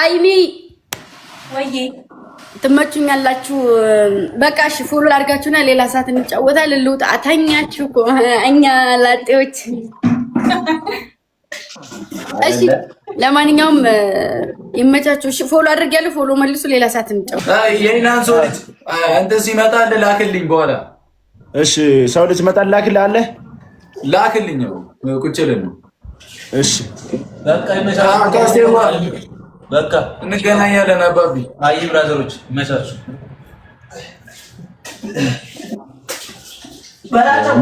ሃይሚ ወይዬ ትመቹኛላችሁ። በቃ እሺ ፎሎ አድርጋችሁና ሌላ ሰዓት እንጫወታለን። ልውጣ ተኛችሁ እኮ እኛ ላጤዎች። እሺ ለማንኛውም ይመቻችሁ። እሺ ፎሎ አድርጊያለሁ። ፎሎ መልሱ። ሌላ ሰዓት እንጫወታለን። የእናንተ ሰው ልጅ አንተ ሲመጣ ላክልኝ በኋላ። እሺ ሰው ልጅ ሲመጣ ላክልህ ላክልኝ ቁጭ ልን ነው። እሺ በቃ ይመቻችሁ። በቃ እንገናኛለን። አባቢ አይ ብራዘሮች ይመቻችሁ። በላቸው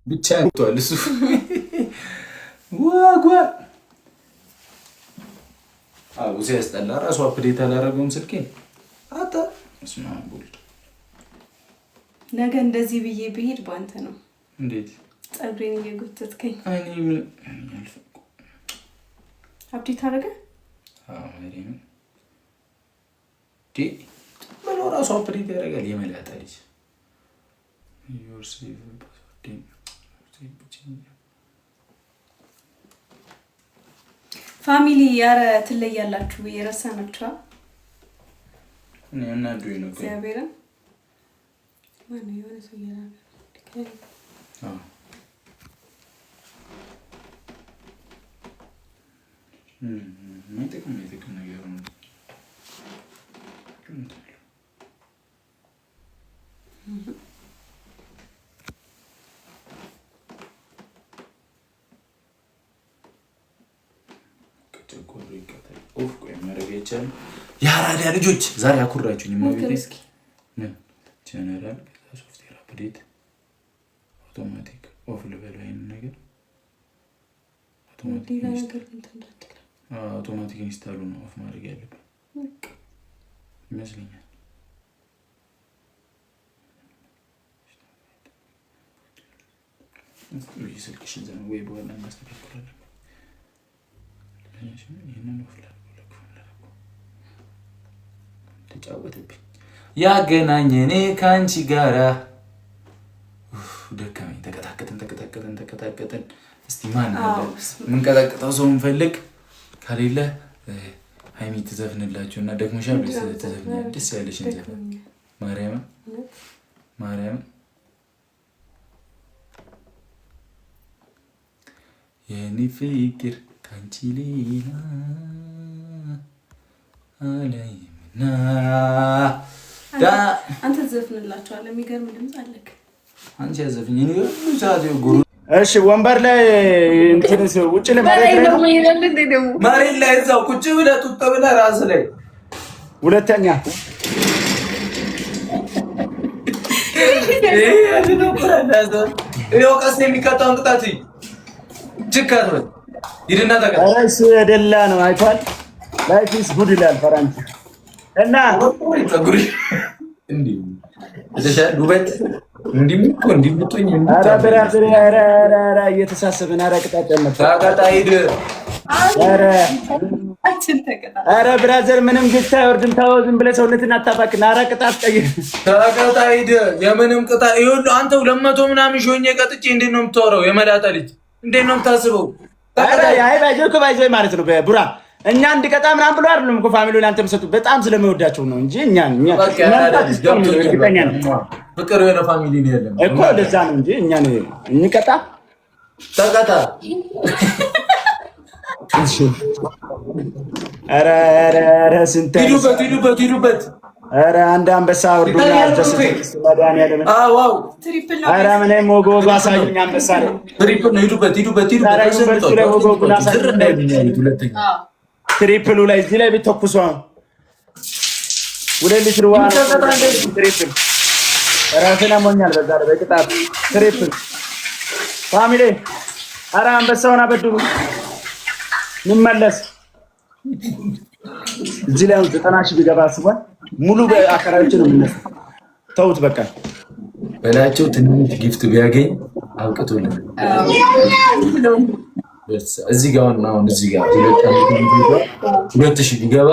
ብቻ እንቷል እሱ ዋጓ አቡዜ ያስጠላ። ራሱ አፕዴት አላደረገውም ስልኬን አታ እስማ ቦልድ ነገ እንደዚህ ብዬ ብሄድ ባንተ ነው። እንዴት ጸጉሬን እየጎተትከኝ አይኔ ምን አፕዴት አደረገ? ማሪያም ዲ ምን ራሱ አፕዴት ያደርጋል። የመላጣ ልጅ ዩር ሴቭ ፓስወርድ ፋሚሊ ያረ ትለያላችሁ የረሳናችሁ እኔ እና ዱይ ነው እግዚአብሔርን ማን የሆነ ሰው ያለ ማይጠቅም ነገር ነው። የአራዳ ልጆች ዛሬ አኩራችሁኝ። ጀነራል ሶፍትዌር አፕዴት አውቶማቲክ ኦፍ ልበለው። ይሄን ነገር አውቶማቲክ ኢንስታሉ ነው ኦፍ ማድረግ ያለብን ይመስለኛል። ስልክሽን ዘን ወይ በኋላ እናስተካክላለን። ይህንን ኦፍ ተጫወተብኝ። ያገናኘኔ ከአንቺ ጋራ ደከመኝ። ተቀጣቀጥን። እስቲ ማን አለ ምንቀጣቀጠው ሰው እንፈልግ። ከሌለ ሃይሚ ትዘፍንላችሁ እና ደግሞ ሻብሊ ትዘፍኛለች። ደስ ያለሽን ዘፈን ማርያም የኔ ፍቅር ካንቺ ሌላ አላይምና አንተ ትዘፍንላችኋለህ። የሚገርም ድምፅ አለክ። አንቺ ያዘፍኝ እኔ ሰዓት ጉሩ። እሺ ወንበር ላይ እንትንስ ውጭ ላይ መሬት ላይ እዛው ቁጭ ብለህ ጡጥ ብለህ ራስ ላይ ሁለተኛ ይኸው ቀስ የሚቀጣውን ቅጣት ችካት ነው። ይድና ተቀጣ እሱ የደላ ነው አይቷል። ላይፍ ኢዝ ጉድ ይላል ፈራንጅ እና ጉሪ እንዴ ውበት እንዲምጡኝ ኧረ እየተሳሰብን ኧረ ቅጣጨን ኧረ ብራዘር ምንም ግታ አይወርድም። ተው ዝም ብለህ ሰውነትን አታባክን። ኧረ ቅጣት ቀይር ተቀጣ ሂድ። የምንም ቅጣ ይኸውልህ አንተ 200 ምናምን ሾኜ ቀጥቼ እንዴት ነው የምታወራው? የመላጣ ልጅ እንዴት ነው የምታስበው? ኧረ አይ ባይዘው ማለት ነው ቡራ እኛ እንድቀጣ ምናምን ብሎ አይደለም እኮ ፋሚሊው ላንተ መሰጡ በጣም ስለሚወዳቸው ነው እንጂ እኛ ፍቅር የሆነ ፋሚሊ ነው ያለን እኮ ለዛ ነው እንጂ እኛ ነው እንቀጣ ተቀጣ። እሺ ኧረ ስንት ሂዱበት ኧረ አንድ አንበሳ ወርዱና አልተሰጠ ማዳን ያለ ዋው ትሪፕል ነው። ኧረ ምን ሞጎ ባሳዩኝ አንበሳ ነው። ትሪፕል ነው። ሂዱበት ትሪፕሉ ላይ እዚህ ላይ ቢተኩሱ ሁለት ሊትር ውሃ ትሪፕል ራስን አሞኛል። በዛ ላይ በቅጣት ትሪፕል ፋሚሊ ኧረ አንበሳውን አበድሩ እንመለስ። እዚህ ላይ 90 ሺህ ቢገባ አስቧል። ሙሉ በአከራዮች ነው የምነሳው። ተውት በቃ በላቸው። ትንሽ ጊፍት ቢያገኝ አውቅቶልኝ እዚህ ጋር አሁን እዚህ ጋር 2000 ቢገባ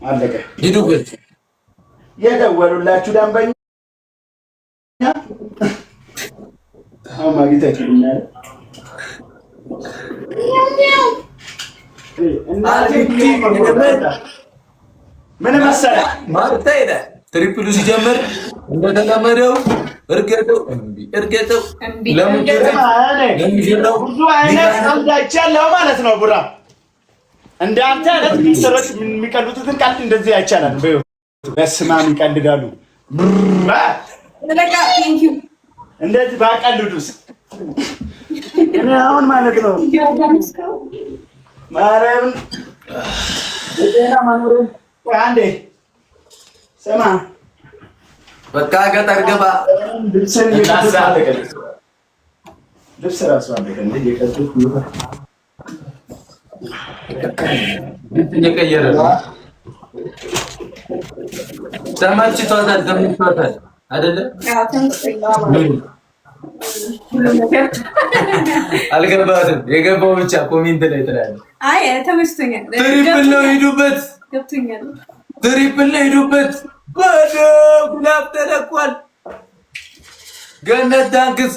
አለቀ። ሂዱበት የደወሉላችሁ ደንበኛ አግኝታችሁኛል። ምን መሰለህ ማርታ ሄደ ትሪፕሉ ሲጀምር እንደተለመደው እርገጠው ብዙ አይነት አይቻለሁ ማለት ነው። ቡራ እንዳንተ አይነት ሰዎች የሚቀልጡትን ቀልድ እንደዚህ አይቻላል። በስማም ይቀልዳሉ። እንደዚህ ባቀልዱስ እኔ አሁን ማለት ነው ማርያምን እዴና ማኑረን አንዴ ስማ በቃ ገጠር ገባ ልብስ ራሱ አለቀ እንዴ የቀጥኩ እየቀየረ ተመችቷታል አይደለ? አልገባትም። የገባው ብቻ ኮሜንት ላይ ትላለህ። አይ ተመችቶኛል። ትሪፕል ነው ሄዱበት፣ ገብቶኛል። ትሪፕል ነው ሄዱበት። ባዶ ግላብ ተለቋል። ገነት ዳንክስ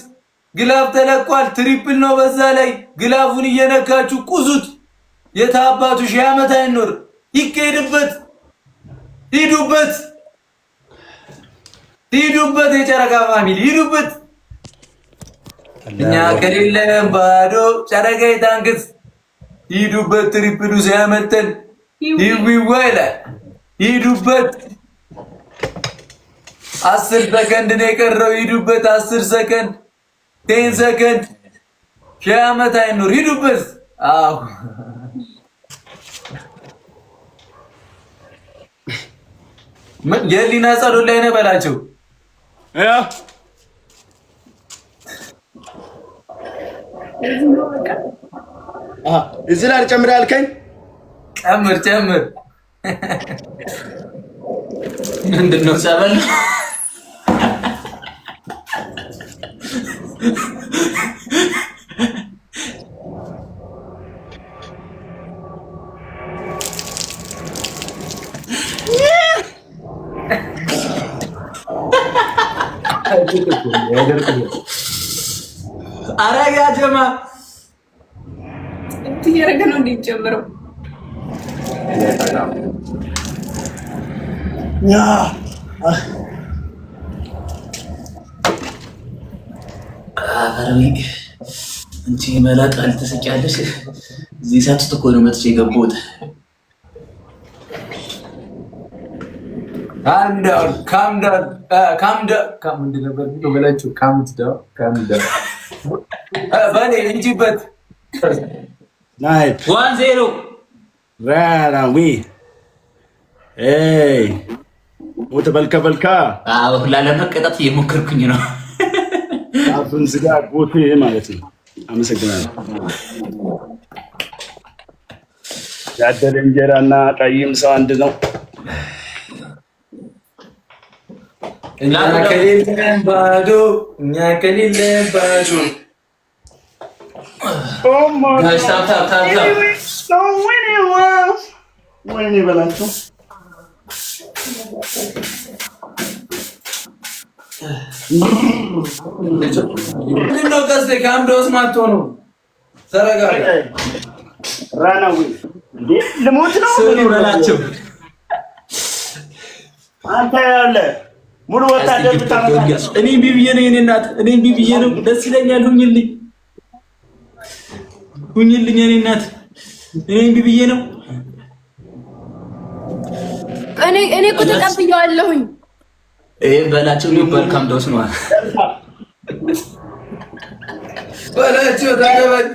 ግላብ ተለቋል። ትሪፕል ነው። በዛ ላይ ግላቡን እየነካችሁ ቁዙት። የታባቱ 1000 ዓመት አይኖር። ይከሄድበት። ሂዱበት፣ ሂዱበት። የጨረቃ ፋሚሊ ሂዱበት። እኛ ከሌለን ባዶ ጨረቃ ዳንክስ ሂዱበት። ትሪፕሉ ሲያመልጠን ይዊዋ ይላል። ሂዱበት። 10 ሰከንድ ነው የቀረው። ሂዱበት። 10 ሰከንድ 10 ሰከንድ 1000 ዓመት አይኖር። ሂዱበት። አዎ ምን የሊና ጸሎት ላይ ነው በላቸው። እዚህ ላይ ጨምር ያልከኝ ጨምር ምንድን ነው ጸበል? ኧረ ያ ጀማ እያደረገ ነው እንደሚጨምረው እንቺ መላጣ ልትስቂያለሽ። እዚህ ሰዓት ውስጥ እኮ ነው መጥቼ የገባሁት። በኔ እንጂበት 1-0 ሞት በልካ ላለመቀጣት እየሞከርኩኝ ነው። አፍን ዝጋ ቦቴ ማለት ነው። አመሰግናለሁ። ያደረ እንጀራና ቀይም ሰው አንድ ነው። እኛ ከሌለን ባዶ ወይኔ በላቸው። ምንድነው ቀስቴ ከአምዶስ ማቶ ነው። ተረጋጋ። ራናዊ እንዴ ልሞት ነው በላቸው። አንተ ያለ ሙሉ ወታደር ብታመጣ እኔ ቢብዬ ነው የኔ እናት፣ እኔ ቢብዬ ነው። ደስ ይለኛል። ሁኝልኝ የኔ እናት፣ እኔ ቢብዬ ነው። እኔ እኮ ተቀብዬዋለሁኝ። በላቸው ነው በልካም ደውስ ነው በላቸው። ታደባል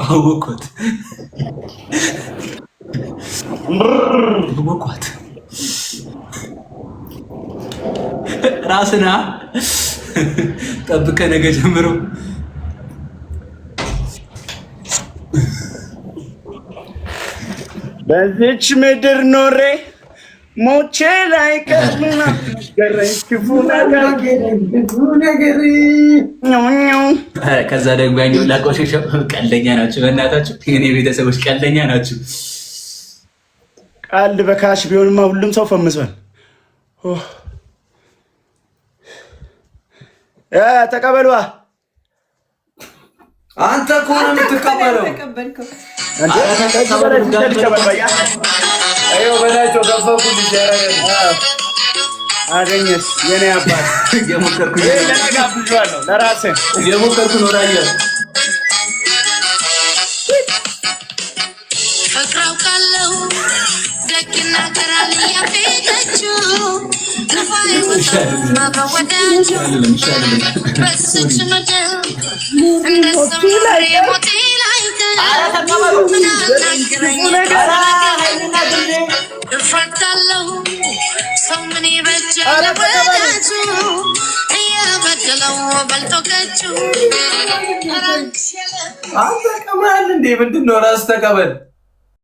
አወቋት ራስና ጠብቀህ ነገ ጀምሮ በዚች ምድር ኖሬ ሞቼ ላይ ቀርና ገረኝ ክፉ ነገር ከዛ ደግሞ ያኛው ላቆሸሸው ቀልደኛ ናቸው። በእናታችሁ የኔ ቤተሰቦች ቀልደኛ ናቸው። ቀልድ በካሽ ቢሆንማ ሁሉም ሰው ፈምሷል። ተቀበሏ። አንተ እኮ ነው የምትቀበለው። በላቸው ገፈኩልሽ። አገኘሽ የኔ አባት ለራሴ የሞከርኩ ነው። ራያ ፍቅራው ካለው ደግና ቀራል ያፈቀችው አንተ ቀማል እንዴ? ምንድን ነው? ራስ ተቀበል